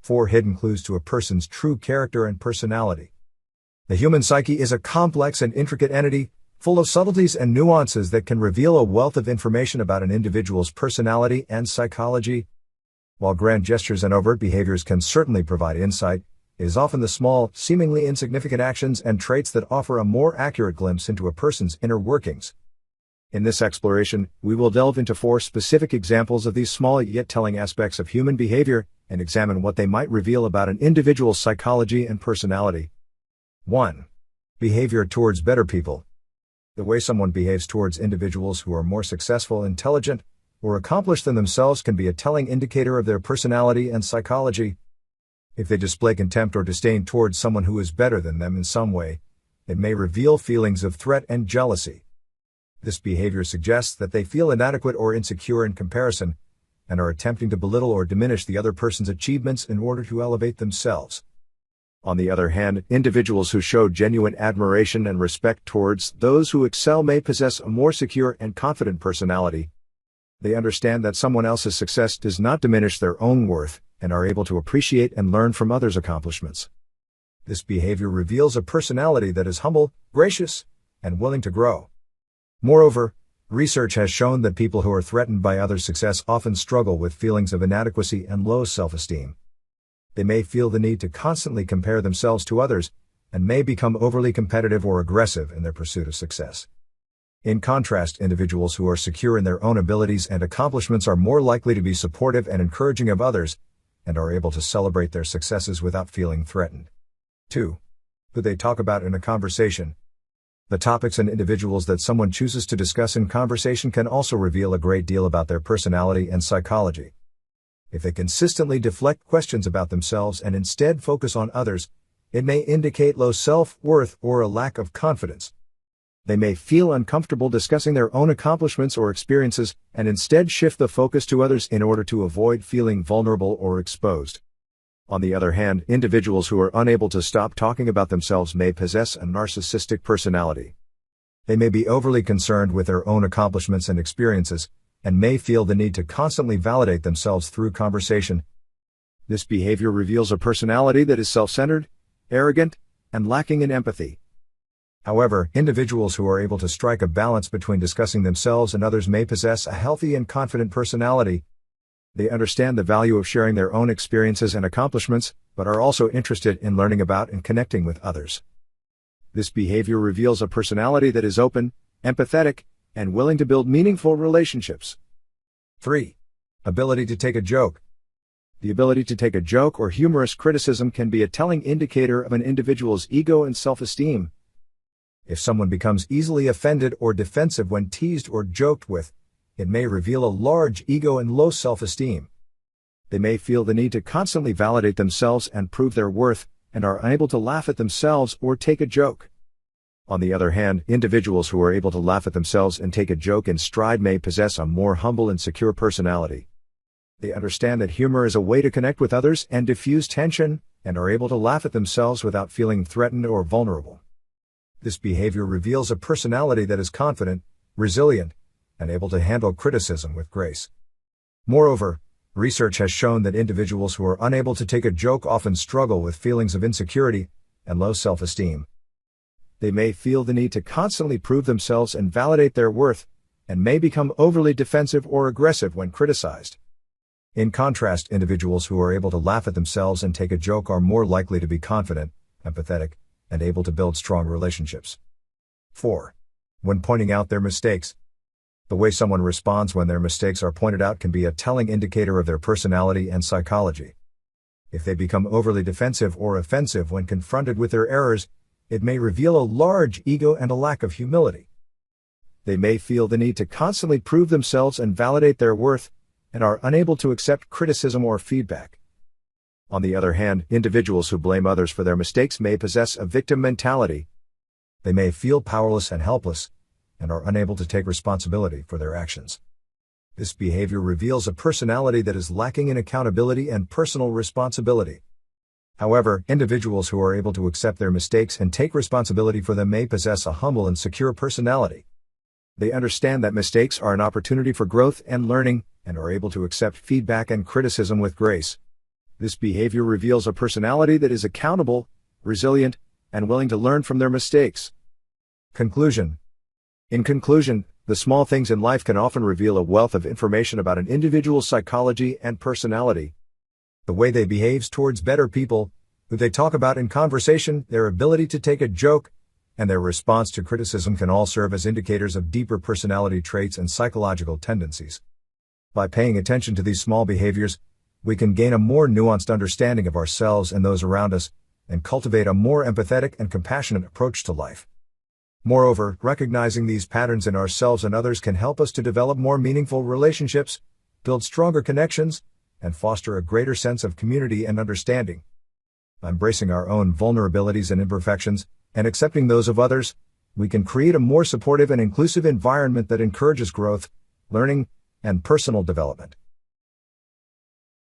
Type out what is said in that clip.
4 hidden clues to a person's true character and personality. The human psyche is a complex and intricate entity, full of subtleties and nuances that can reveal a wealth of information about an individual's personality and psychology. While grand gestures and overt behaviors can certainly provide insight, it is often the small, seemingly insignificant actions and traits that offer a more accurate glimpse into a person's inner workings. In this exploration, we will delve into 4 specific examples of these small yet telling aspects of human behavior and examine what they might reveal about an individual's psychology and personality. 1. Behavior towards better people. The way someone behaves towards individuals who are more successful, intelligent, or accomplished than themselves can be a telling indicator of their personality and psychology. If they display contempt or disdain towards someone who is better than them in some way, it may reveal feelings of threat and jealousy. This behavior suggests that they feel inadequate or insecure in comparison, and are attempting to belittle or diminish the other person's achievements in order to elevate themselves. On the other hand, individuals who show genuine admiration and respect towards those who excel may possess a more secure and confident personality. They understand that someone else's success does not diminish their own worth, and are able to appreciate and learn from others' accomplishments. This behavior reveals a personality that is humble, gracious, and willing to grow. Moreover, research has shown that people who are threatened by others' success often struggle with feelings of inadequacy and low self-esteem. They may feel the need to constantly compare themselves to others, and may become overly competitive or aggressive in their pursuit of success. In contrast, individuals who are secure in their own abilities and accomplishments are more likely to be supportive and encouraging of others, and are able to celebrate their successes without feeling threatened. 2. Who they talk about in a conversation. The topics and individuals that someone chooses to discuss in conversation can also reveal a great deal about their personality and psychology. If they consistently deflect questions about themselves and instead focus on others, it may indicate low self-worth or a lack of confidence. They may feel uncomfortable discussing their own accomplishments or experiences, and instead shift the focus to others in order to avoid feeling vulnerable or exposed. On the other hand, individuals who are unable to stop talking about themselves may possess a narcissistic personality. They may be overly concerned with their own accomplishments and experiences, and may feel the need to constantly validate themselves through conversation. This behavior reveals a personality that is self-centered, arrogant, and lacking in empathy. However, individuals who are able to strike a balance between discussing themselves and others may possess a healthy and confident personality. They understand the value of sharing their own experiences and accomplishments, but are also interested in learning about and connecting with others. This behavior reveals a personality that is open, empathetic, and willing to build meaningful relationships. 3. Ability to take a joke. The ability to take a joke or humorous criticism can be a telling indicator of an individual's ego and self-esteem. If someone becomes easily offended or defensive when teased or joked with, it may reveal a large ego and low self-esteem. They may feel the need to constantly validate themselves and prove their worth, and are unable to laugh at themselves or take a joke. On the other hand, individuals who are able to laugh at themselves and take a joke in stride may possess a more humble and secure personality. They understand that humor is a way to connect with others and diffuse tension, and are able to laugh at themselves without feeling threatened or vulnerable. This behavior reveals a personality that is confident, resilient, and able to handle criticism with grace. Moreover, research has shown that individuals who are unable to take a joke often struggle with feelings of insecurity and low self-esteem. They may feel the need to constantly prove themselves and validate their worth, and may become overly defensive or aggressive when criticized. In contrast, individuals who are able to laugh at themselves and take a joke are more likely to be confident, empathetic, and able to build strong relationships. 4. When pointing out their mistakes. The way someone responds when their mistakes are pointed out can be a telling indicator of their personality and psychology. If they become overly defensive or offensive when confronted with their errors, it may reveal a large ego and a lack of humility. They may feel the need to constantly prove themselves and validate their worth, and are unable to accept criticism or feedback. On the other hand, individuals who blame others for their mistakes may possess a victim mentality. They may feel powerless and helpless, and are unable to take responsibility for their actions. This behavior reveals a personality that is lacking in accountability and personal responsibility. However, individuals who are able to accept their mistakes and take responsibility for them may possess a humble and secure personality. They understand that mistakes are an opportunity for growth and learning, and are able to accept feedback and criticism with grace. This behavior reveals a personality that is accountable, resilient, and willing to learn from their mistakes. Conclusion. In conclusion, the small things in life can often reveal a wealth of information about an individual's psychology and personality. The way they behave towards better people, who they talk about in conversation, their ability to take a joke, and their response to criticism can all serve as indicators of deeper personality traits and psychological tendencies. By paying attention to these small behaviors, we can gain a more nuanced understanding of ourselves and those around us, and cultivate a more empathetic and compassionate approach to life. Moreover, recognizing these patterns in ourselves and others can help us to develop more meaningful relationships, build stronger connections, and foster a greater sense of community and understanding. By embracing our own vulnerabilities and imperfections, and accepting those of others, we can create a more supportive and inclusive environment that encourages growth, learning, and personal development.